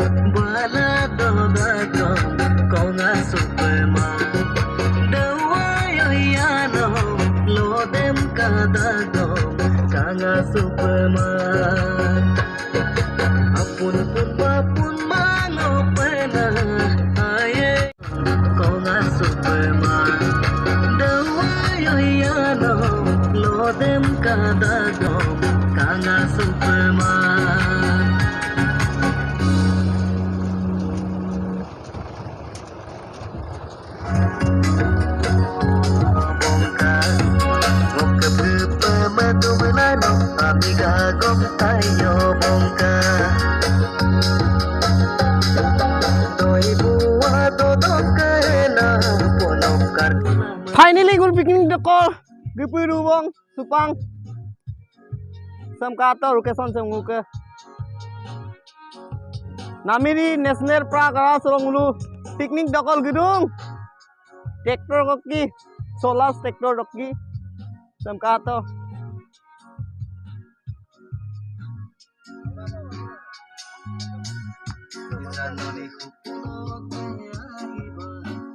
bala do da dong konga supema dawa yo yano lo dem kada dong kanga supema apun pun mapun mangopena aye konga supema dawa yo yano lo dem kada dong kanga supema amiga gom tayo bongka doi buwa do dongke na ponokar Finally gul picnic the call gipiru bong supang samkato location samguke namiri national park ara sorongulu picnic the call gidung tractor kokki solar tractor kokki samkato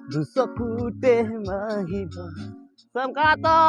Dusaku teh mahiba samkato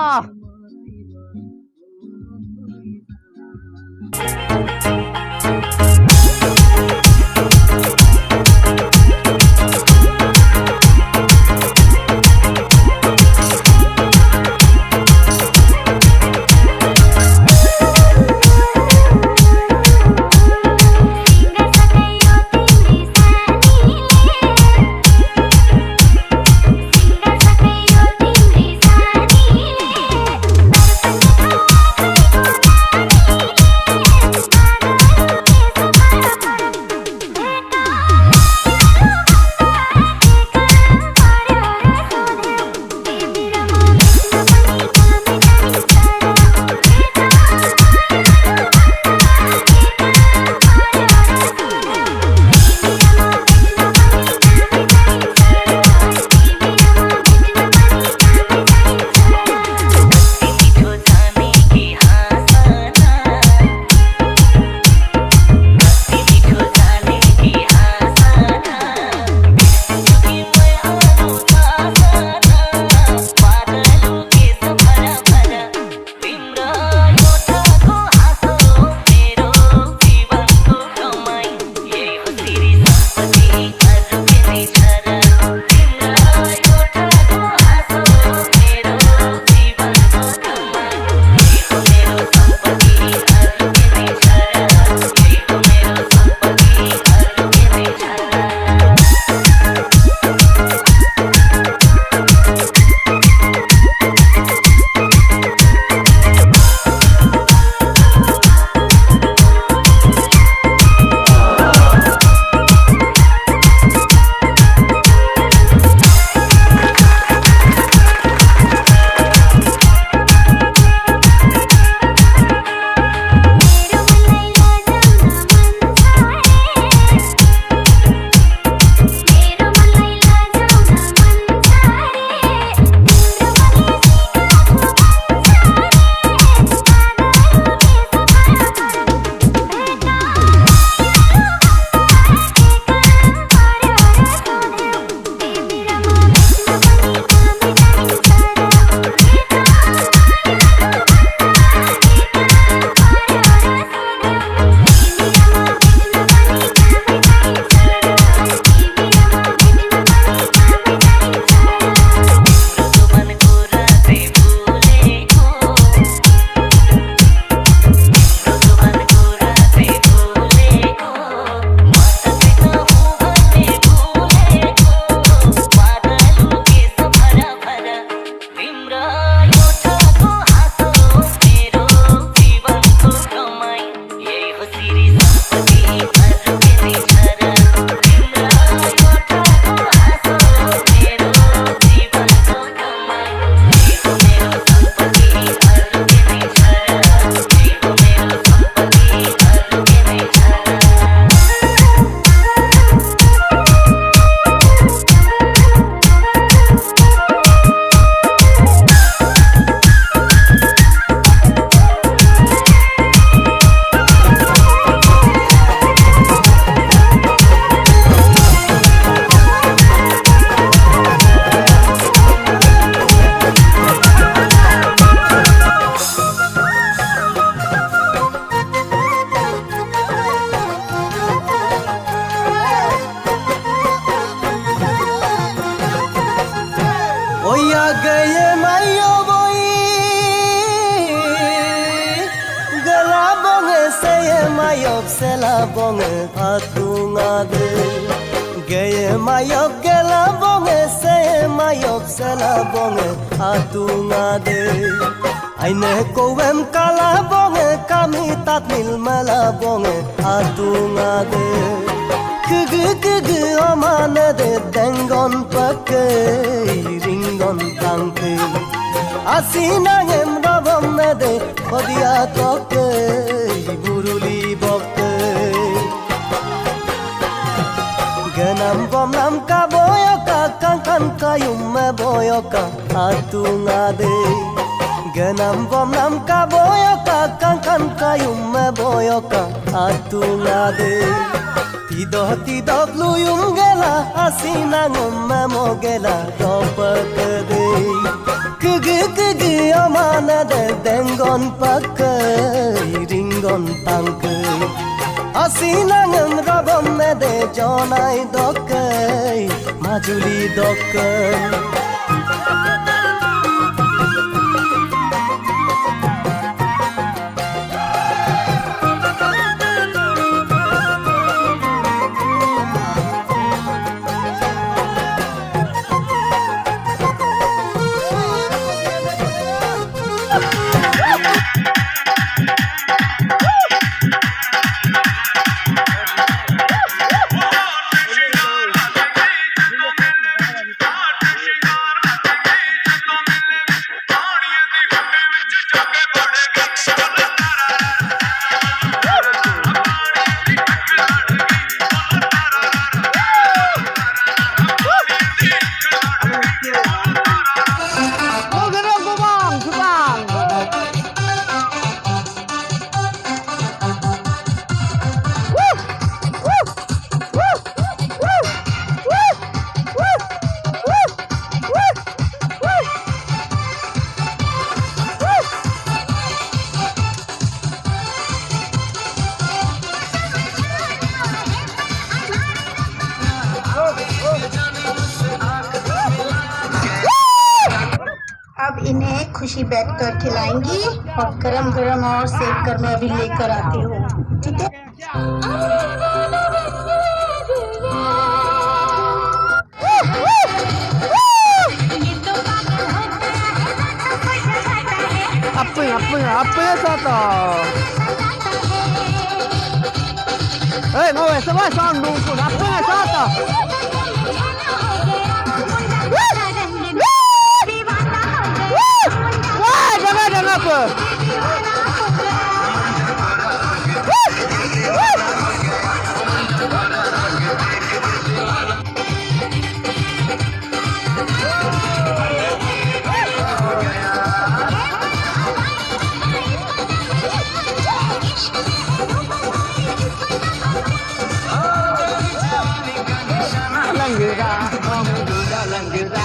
mayok sela bonge atungade Geye mayok gela bonge se mayok sela bonge atungade Aine kowem kala bonge kami tatmil mala bonge atungade Kugu omane de dengon pake ringon tangke Asina ngem rabom de khodia toke buruli bokke Ganam bom nam ka boyoka kan kayum me boyoka atungade Ganam bom nam ka boyoka kan kayum me boyoka atungade Tido bluyum gela asina ngom me mogela topakade Kugu amana de dengon pakai ringon tangkai Asina ngam rabam me de jonai dokai majuli dokai अब इन्हें खुशी बैठकर खिलाएंगी और गरम गरम और सेक कर मैं अभी लेकर आती हूँ ठीक है apa sata mau sama sound pun apa sata jangan apa langgar